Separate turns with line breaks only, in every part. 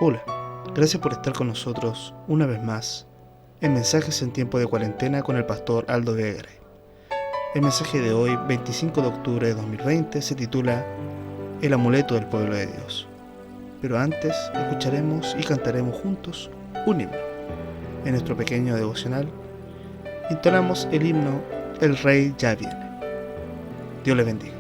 Hola, gracias por estar con nosotros una vez más en Mensajes en Tiempo de Cuarentena con el pastor Aldo Vegre. El mensaje de hoy, 25 de octubre de 2020, se titula El amuleto del pueblo de Dios. Pero antes escucharemos y cantaremos juntos un himno. En nuestro pequeño devocional entonamos el himno El Rey ya viene. Dios les bendiga.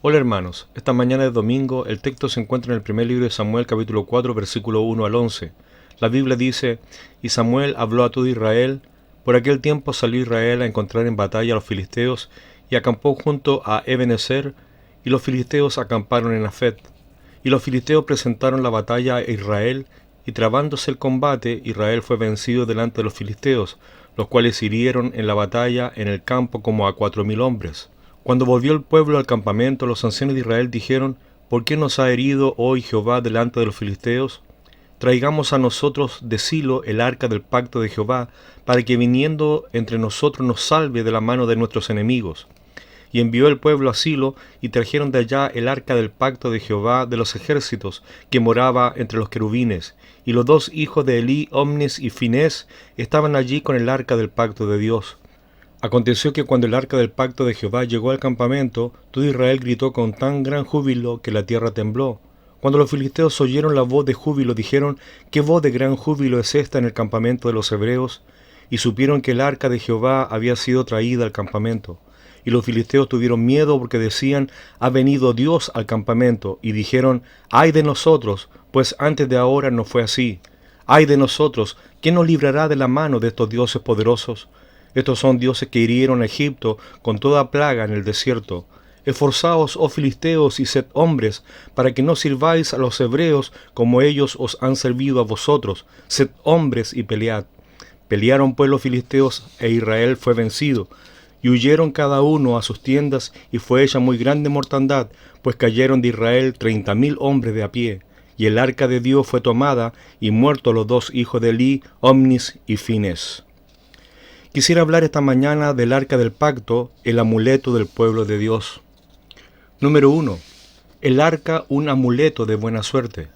Hola hermanos, esta mañana de domingo el texto se encuentra en el primer libro de Samuel capítulo 4 versículo 1 al 11. La Biblia dice: Y Samuel habló a todo Israel. Por aquel tiempo salió Israel a encontrar en batalla a los filisteos y acampó junto a Ebenezer, y los filisteos acamparon en Afet. Y los filisteos presentaron la batalla a Israel, y trabándose el combate, Israel fue vencido delante de los filisteos, los cuales hirieron en la batalla en el campo como a 4,000 hombres. Cuando volvió el pueblo al campamento, los ancianos de Israel dijeron: ¿Por qué nos ha herido hoy Jehová delante de los filisteos? traigamos a nosotros de Silo el arca del pacto de Jehová, para que viniendo entre nosotros nos salve de la mano de nuestros enemigos. Y envió el pueblo a Silo, y trajeron de allá el arca del pacto de Jehová de los ejércitos, que moraba entre los querubines. Y los dos hijos de Elí, Omnis y Finés, estaban allí con el arca del pacto de Dios. Aconteció que cuando el arca del pacto de Jehová llegó al campamento, todo Israel gritó con tan gran júbilo que la tierra tembló. Cuando los filisteos oyeron la voz de júbilo, dijeron: ¿Qué voz de gran júbilo es esta en el campamento de los hebreos? Y supieron que el arca de Jehová había sido traída al campamento. Y los filisteos tuvieron miedo porque decían: ha venido Dios al campamento. Y dijeron: ¡ay de nosotros! Pues antes de ahora no fue así. ¡Ay de nosotros! ¿Quién nos librará de la mano de estos dioses poderosos? Estos son dioses que hirieron a Egipto con toda plaga en el desierto. Esforzaos, oh filisteos, y sed hombres, para que no sirváis a los hebreos como ellos os han servido a vosotros. Sed hombres y pelead. Pelearon pues los filisteos, e Israel fue vencido. Y huyeron cada uno a sus tiendas, y fue hecha muy grande mortandad, pues cayeron de Israel 30,000 hombres de a pie. Y el arca de Dios fue tomada, y muertos los dos hijos de Elí, Omnis y Finés. Quisiera hablar esta mañana del arca del pacto, el amuleto del pueblo de Dios. Número 1. El arca, un amuleto de buena suerte.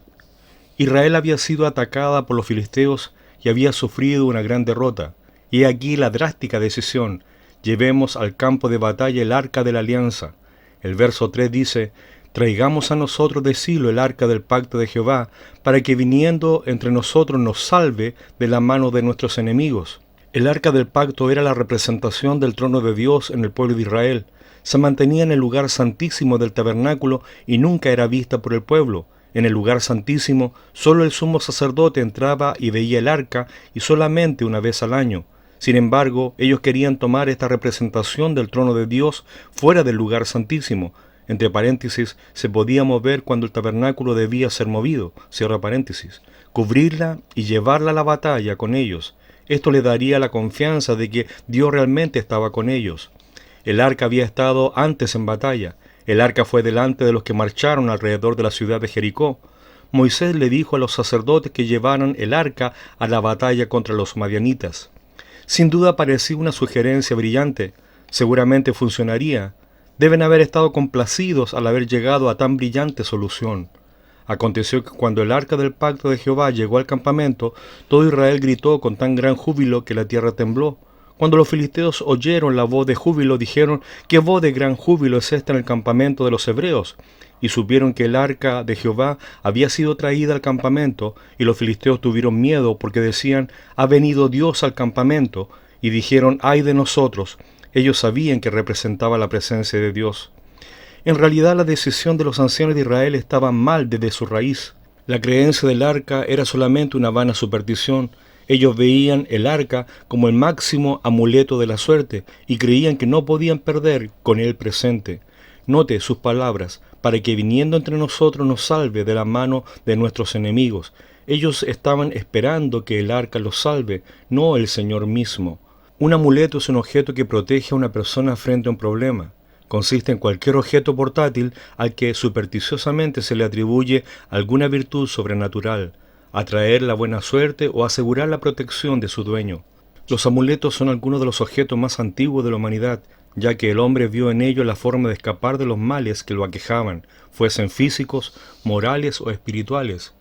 Israel había sido atacada por los filisteos y había sufrido una gran derrota. Y aquí la drástica decisión: llevemos al campo de batalla el arca de la alianza. El verso 3 dice: traigamos a nosotros de Silo el arca del pacto de Jehová, para que viniendo entre nosotros nos salve de la mano de nuestros enemigos. El arca del pacto era la representación del trono de Dios en el pueblo de Israel. Se mantenía en el lugar santísimo del tabernáculo y nunca era vista por el pueblo. En el lugar santísimo solo el sumo sacerdote entraba y veía el arca, y solamente una vez al año. Sin embargo, ellos querían tomar esta representación del trono de Dios fuera del lugar santísimo. Entre paréntesis, se podía mover cuando el tabernáculo debía ser movido, cierra paréntesis, cubrirla y llevarla a la batalla con ellos. Esto le daría la confianza de que Dios realmente estaba con ellos. El arca había estado antes en batalla. El arca fue delante de los que marcharon alrededor de la ciudad de Jericó. Moisés le dijo a los sacerdotes que llevaran el arca a la batalla contra los madianitas. Sin duda parecía una sugerencia brillante. Seguramente funcionaría. Deben haber estado complacidos al haber llegado a tan brillante solución. Aconteció que cuando el arca del pacto de Jehová llegó al campamento, todo Israel gritó con tan gran júbilo que la tierra tembló. Cuando los filisteos oyeron la voz de júbilo, dijeron: ¿qué voz de gran júbilo es esta en el campamento de los hebreos? Y supieron que el arca de Jehová había sido traída al campamento, y los filisteos tuvieron miedo porque decían: ha venido Dios al campamento. Y dijeron: ay de nosotros. Ellos sabían que representaba la presencia de Dios. En realidad, la decisión de los ancianos de Israel estaba mal desde su raíz. La creencia del arca era solamente una vana superstición. Ellos veían el arca como el máximo amuleto de la suerte y creían que no podían perder con él presente. Note sus palabras: para que viniendo entre nosotros nos salve de la mano de nuestros enemigos. Ellos estaban esperando que el arca los salve, no el Señor mismo. Un amuleto es un objeto que protege a una persona frente a un problema. Consiste en cualquier objeto portátil al que supersticiosamente se le atribuye alguna virtud sobrenatural, atraer la buena suerte o asegurar la protección de su dueño. Los amuletos son algunos de los objetos más antiguos de la humanidad, ya que el hombre vio en ellos la forma de escapar de los males que lo aquejaban, fuesen físicos, morales o espirituales.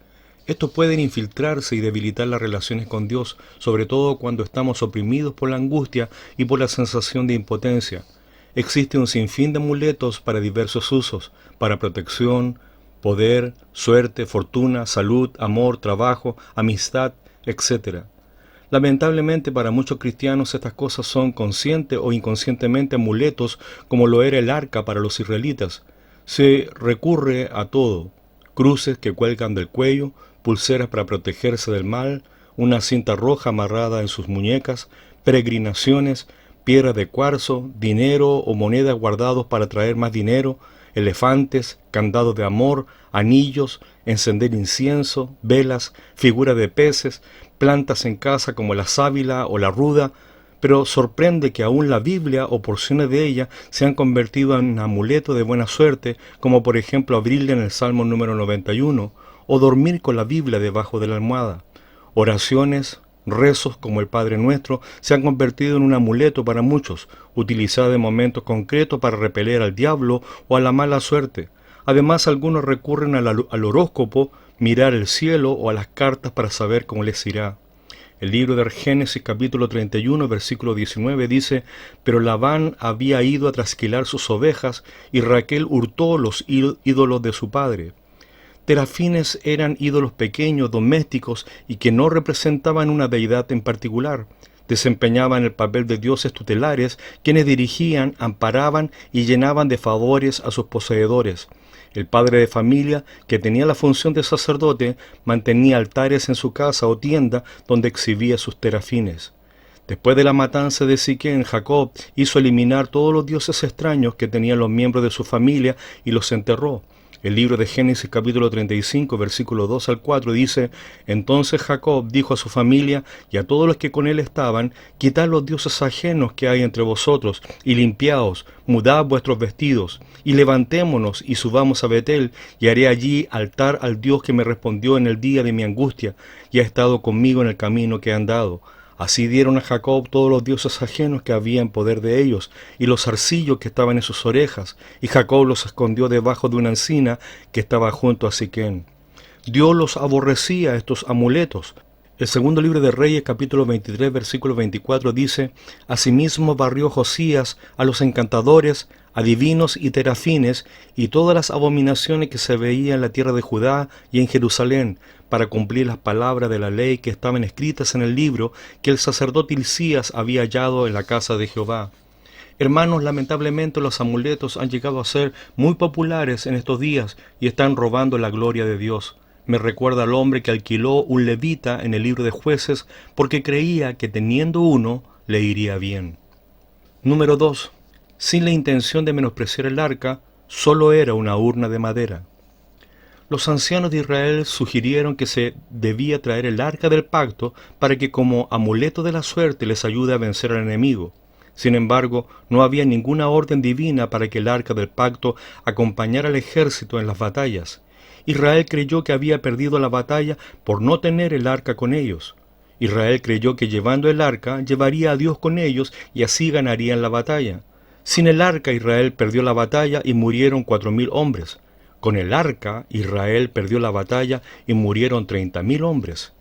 Estos pueden infiltrarse y debilitar las relaciones con Dios, sobre todo cuando estamos oprimidos por la angustia y por la sensación de impotencia. Existe un sinfín de amuletos para diversos usos: para protección, poder, suerte, fortuna, salud, amor, trabajo, amistad, etc. Lamentablemente para muchos cristianos estas cosas son consciente o inconscientemente amuletos, como lo era el arca para los israelitas. Se recurre a todo: cruces que cuelgan del cuello, pulseras para protegerse del mal, una cinta roja amarrada en sus muñecas, peregrinaciones, piedras de cuarzo, dinero o monedas guardados para traer más dinero, elefantes, candados de amor, anillos, encender incienso, velas, figuras de peces, plantas en casa como la sábila o la ruda. Pero sorprende que aún la Biblia o porciones de ella se han convertido en amuletos de buena suerte, como por ejemplo abrirle en el Salmo número 91, o dormir con la Biblia debajo de la almohada. Oraciones, rezos como el Padre Nuestro se han convertido en un amuleto para muchos, utilizado en momentos concretos para repeler al diablo o a la mala suerte. Además, algunos recurren al horóscopo, mirar el cielo o a las cartas para saber cómo les irá. El libro de Génesis capítulo 31, versículo 19 dice: Pero Labán había ido a trasquilar sus ovejas y Raquel hurtó los ídolos de su padre. Terafines eran ídolos pequeños, domésticos y que no representaban una deidad en particular. Desempeñaban el papel de dioses tutelares, quienes dirigían, amparaban y llenaban de favores a sus poseedores. El padre de familia, que tenía la función de sacerdote, mantenía altares en su casa o tienda donde exhibía sus terafines. Después de la matanza de Siquén, Jacob hizo eliminar todos los dioses extraños que tenían los miembros de su familia y los enterró. El libro de Génesis capítulo 35, versículo 2 al 4 dice: Entonces Jacob dijo a su familia y a todos los que con él estaban: Quitad los dioses ajenos que hay entre vosotros, y limpiaos, mudad vuestros vestidos, y levantémonos y subamos a Betel, y haré allí altar al Dios que me respondió en el día de mi angustia, y ha estado conmigo en el camino que he andado. Así dieron a Jacob todos los dioses ajenos que había en poder de ellos, y los zarcillos que estaban en sus orejas, y Jacob los escondió debajo de una encina que estaba junto a Siquén. Dios los aborrecía, estos amuletos. El segundo libro de Reyes, capítulo 23, versículo 24, dice: Asimismo barrió Josías a los encantadores, adivinos y terafines, y todas las abominaciones que se veían en la tierra de Judá y en Jerusalén, para cumplir las palabras de la ley que estaban escritas en el libro que el sacerdote Hilcías había hallado en la casa de Jehová. Hermanos, lamentablemente los amuletos han llegado a ser muy populares en estos días y están robando la gloria de Dios. Me recuerda al hombre que alquiló un levita en el libro de Jueces porque creía que teniendo uno le iría bien. Número 2. Sin la intención de menospreciar el arca, solo era una urna de madera. Los ancianos de Israel sugirieron que se debía traer el arca del pacto para que como amuleto de la suerte les ayude a vencer al enemigo. Sin embargo, no había ninguna orden divina para que el arca del pacto acompañara al ejército en las batallas. Israel creyó que había perdido la batalla por no tener el arca con ellos. Israel creyó que llevando el arca llevaría a Dios con ellos y así ganarían la batalla. Sin el arca, Israel perdió la batalla y murieron 4,000 hombres. Con el arca, Israel perdió la batalla y murieron 30,000 hombres.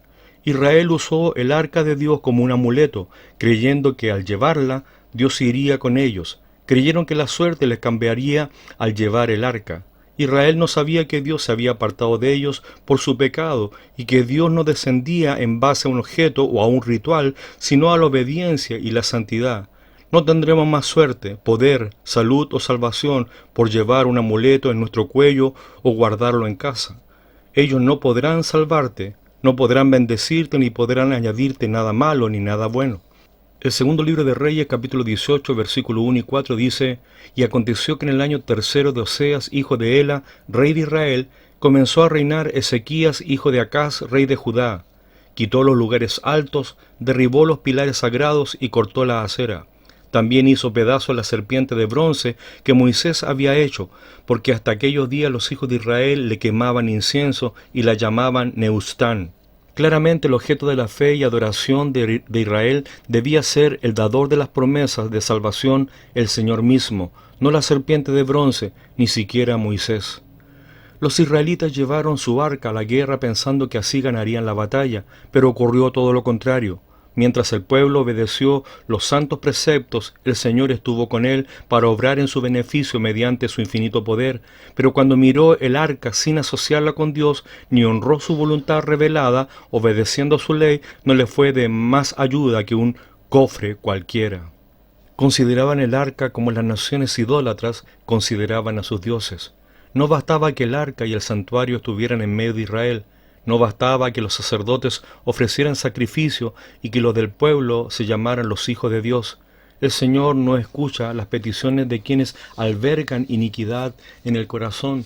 Israel usó el arca de Dios como un amuleto, creyendo que al llevarla, Dios iría con ellos. Creyeron que la suerte les cambiaría al llevar el arca. Israel no sabía que Dios se había apartado de ellos por su pecado y que Dios no descendía en base a un objeto o a un ritual, sino a la obediencia y la santidad. No tendremos más suerte, poder, salud o salvación por llevar un amuleto en nuestro cuello o guardarlo en casa. Ellos no podrán salvarte, no podrán bendecirte ni podrán añadirte nada malo ni nada bueno. El segundo libro de Reyes, capítulo 18, versículo 1 y 4 dice: Y aconteció que en el año tercero de Oseas, hijo de Ela, rey de Israel, comenzó a reinar Ezequías, hijo de Acaz, rey de Judá. Quitó los lugares altos, derribó los pilares sagrados y cortó la acera. También hizo pedazos la serpiente de bronce que Moisés había hecho, porque hasta aquellos días los hijos de Israel le quemaban incienso y la llamaban Neustán. Claramente el objeto de la fe y adoración de Israel debía ser el dador de las promesas de salvación, el Señor mismo, no la serpiente de bronce, ni siquiera Moisés. Los israelitas llevaron su arca a la guerra pensando que así ganarían la batalla, pero ocurrió todo lo contrario. Mientras el pueblo obedeció los santos preceptos, el Señor estuvo con él para obrar en su beneficio mediante su infinito poder. Pero cuando miró el arca sin asociarla con Dios, ni honró su voluntad revelada, obedeciendo a su ley, no le fue de más ayuda que un cofre cualquiera. Consideraban el arca como las naciones idólatras consideraban a sus dioses. No bastaba que el arca y el santuario estuvieran en medio de Israel. No bastaba que los sacerdotes ofrecieran sacrificio y que los del pueblo se llamaran los hijos de Dios. El Señor no escucha las peticiones de quienes albergan iniquidad en el corazón.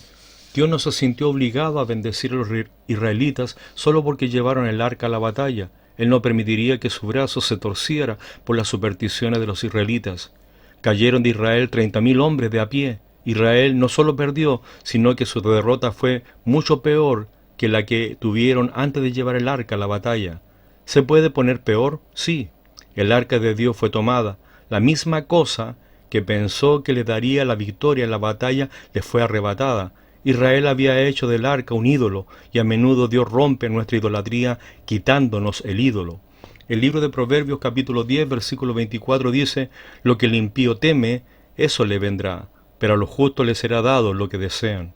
Dios no se sintió obligado a bendecir a los israelitas solo porque llevaron el arca a la batalla. Él no permitiría que su brazo se torciera por las supersticiones de los israelitas. Cayeron de Israel 30,000 hombres de a pie. Israel no solo perdió, sino que su derrota fue mucho peor que la que tuvieron antes de llevar el arca a la batalla. ¿Se puede poner peor? Sí. El arca de Dios fue tomada. La misma cosa que pensó que le daría la victoria en la batalla le fue arrebatada. Israel había hecho del arca un ídolo, y a menudo Dios rompe nuestra idolatría quitándonos el ídolo. El libro de Proverbios capítulo 10 versículo 24 dice: lo que el impío teme, eso le vendrá, pero a los justos les será dado lo que desean.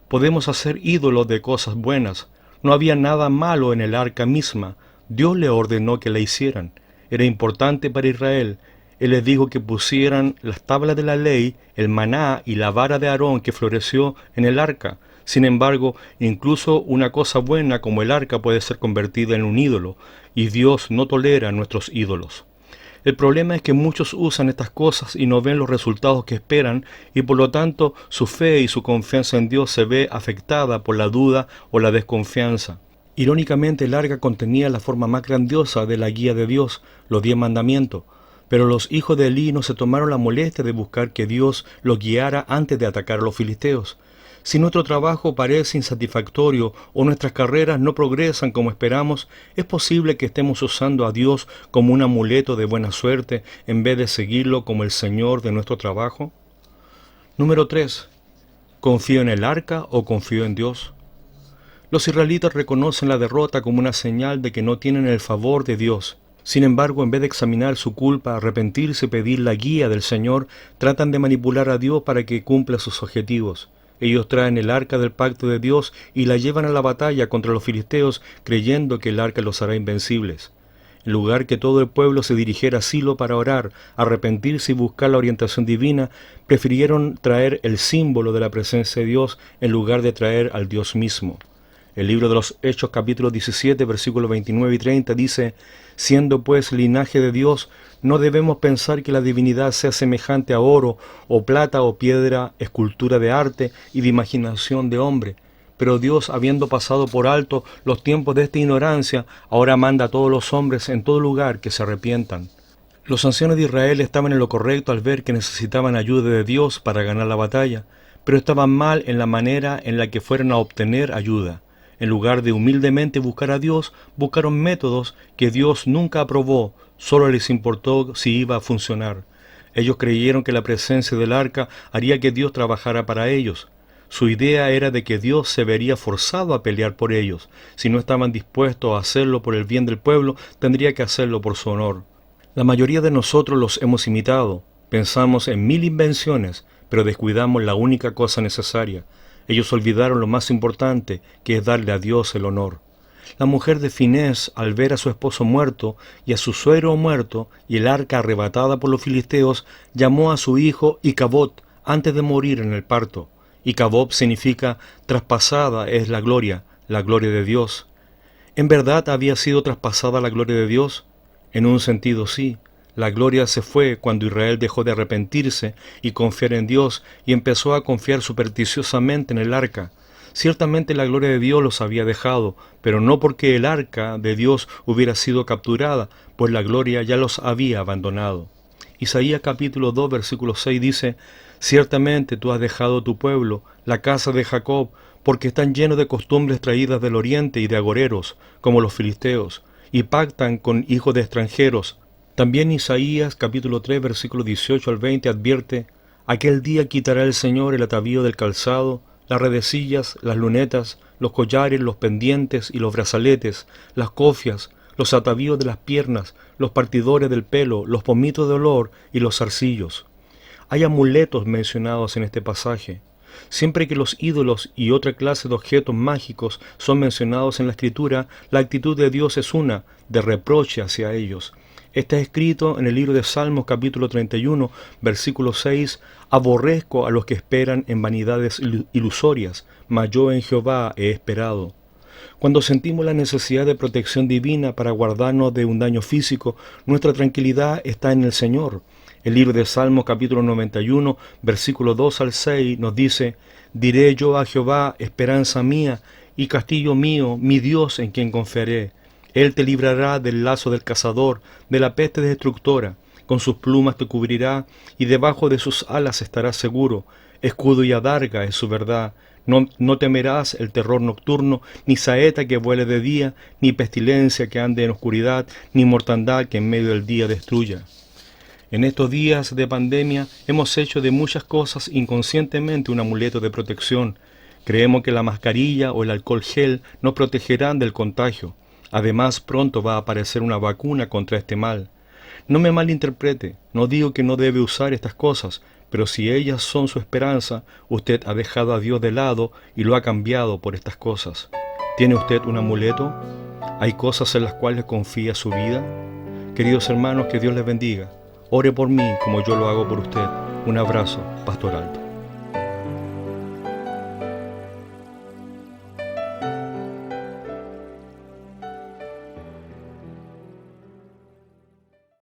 Podemos hacer ídolos de cosas buenas. No había nada malo en el arca misma. Dios le ordenó que la hicieran. Era importante para Israel. Él les dijo que pusieran las tablas de la ley, el maná y la vara de Aarón que floreció en el arca. Sin embargo, incluso una cosa buena como el arca puede ser convertida en un ídolo, y Dios no tolera nuestros ídolos. El problema es que muchos usan estas cosas y no ven los resultados que esperan, y por lo tanto su fe y su confianza en Dios se ve afectada por la duda o la desconfianza. Irónicamente, el arca contenía la forma más grandiosa de la guía de Dios, los 10 mandamientos, pero los hijos de Elí no se tomaron la molestia de buscar que Dios los guiara antes de atacar a los filisteos. Si nuestro trabajo parece insatisfactorio o nuestras carreras no progresan como esperamos, es posible que estemos usando a Dios como un amuleto de buena suerte en vez de seguirlo como el Señor de nuestro trabajo. Número 3. ¿Confío en el arca o confío en Dios? Los israelitas reconocen la derrota como una señal de que no tienen el favor de Dios. Sin embargo, en vez de examinar su culpa, arrepentirse y pedir la guía del Señor, tratan de manipular a Dios para que cumpla sus objetivos. Ellos traen el arca del pacto de Dios y la llevan a la batalla contra los filisteos, creyendo que el arca los hará invencibles. En lugar que todo el pueblo se dirigiera a Silo para orar, arrepentirse y buscar la orientación divina, prefirieron traer el símbolo de la presencia de Dios en lugar de traer al Dios mismo. El libro de los Hechos capítulo 17 versículos 29 y 30 dice: siendo pues linaje de Dios, no debemos pensar que la divinidad sea semejante a oro, o plata, o piedra, escultura de arte y de imaginación de hombre. Pero Dios, habiendo pasado por alto los tiempos de esta ignorancia, ahora manda a todos los hombres en todo lugar que se arrepientan. Los ancianos de Israel estaban en lo correcto al ver que necesitaban ayuda de Dios para ganar la batalla, pero estaban mal en la manera en la que fueron a obtener ayuda. En lugar de humildemente buscar a Dios, buscaron métodos que Dios nunca aprobó, solo les importó si iba a funcionar. Ellos creyeron que la presencia del arca haría que Dios trabajara para ellos. Su idea era de que Dios se vería forzado a pelear por ellos. Si no estaban dispuestos a hacerlo por el bien del pueblo, tendría que hacerlo por su honor. La mayoría de nosotros los hemos imitado. Pensamos en 1000 invenciones, pero descuidamos la única cosa necesaria. Ellos olvidaron lo más importante, que es darle a Dios el honor. La mujer de Finés, al ver a su esposo muerto y a su suegro muerto y el arca arrebatada por los filisteos, llamó a su hijo Icabod antes de morir en el parto. Icabod significa traspasada es la gloria de Dios. ¿En verdad había sido traspasada la gloria de Dios? En un sentido sí. La gloria se fue cuando Israel dejó de arrepentirse y confiar en Dios y empezó a confiar supersticiosamente en el arca. Ciertamente la gloria de Dios los había dejado, pero no porque el arca de Dios hubiera sido capturada, pues la gloria ya los había abandonado. Isaías capítulo 2 versículo 6 dice: ciertamente tú has dejado tu pueblo, la casa de Jacob, porque están llenos de costumbres traídas del oriente y de agoreros, como los filisteos, y pactan con hijos de extranjeros. También Isaías capítulo 3 versículo 18 al 20 advierte: aquel día quitará el Señor el atavío del calzado, las redecillas, las lunetas, los collares, los pendientes y los brazaletes, las cofias, los atavíos de las piernas, los partidores del pelo, los pomitos de olor y los zarcillos. Hay amuletos mencionados en este pasaje. Siempre que los ídolos y otra clase de objetos mágicos son mencionados en la Escritura, la actitud de Dios es una de reproche hacia ellos. Está escrito en el libro de Salmos capítulo 31, versículo 6, aborrezco a los que esperan en vanidades ilusorias, mas yo en Jehová he esperado. Cuando sentimos la necesidad de protección divina para guardarnos de un daño físico, nuestra tranquilidad está en el Señor. El libro de Salmos capítulo 91, versículo 2 al 6 nos dice: diré yo a Jehová, esperanza mía, y castillo mío, mi Dios en quien confiaré. Él te librará del lazo del cazador, de la peste destructora. Con sus plumas te cubrirá, y debajo de sus alas estarás seguro. Escudo y adarga es su verdad. No temerás el terror nocturno, ni saeta que vuele de día, ni pestilencia que ande en oscuridad, ni mortandad que en medio del día destruya. En estos días de pandemia hemos hecho de muchas cosas inconscientemente un amuleto de protección. Creemos que la mascarilla o el alcohol gel nos protegerán del contagio. Además, pronto va a aparecer una vacuna contra este mal. No me malinterprete, no digo que no debe usar estas cosas, pero si ellas son su esperanza, usted ha dejado a Dios de lado y lo ha cambiado por estas cosas. ¿Tiene usted un amuleto? ¿Hay cosas en las cuales confía su vida? Queridos hermanos, que Dios les bendiga. Ore por mí como yo lo hago por usted. Un abrazo, Pastor Aldo.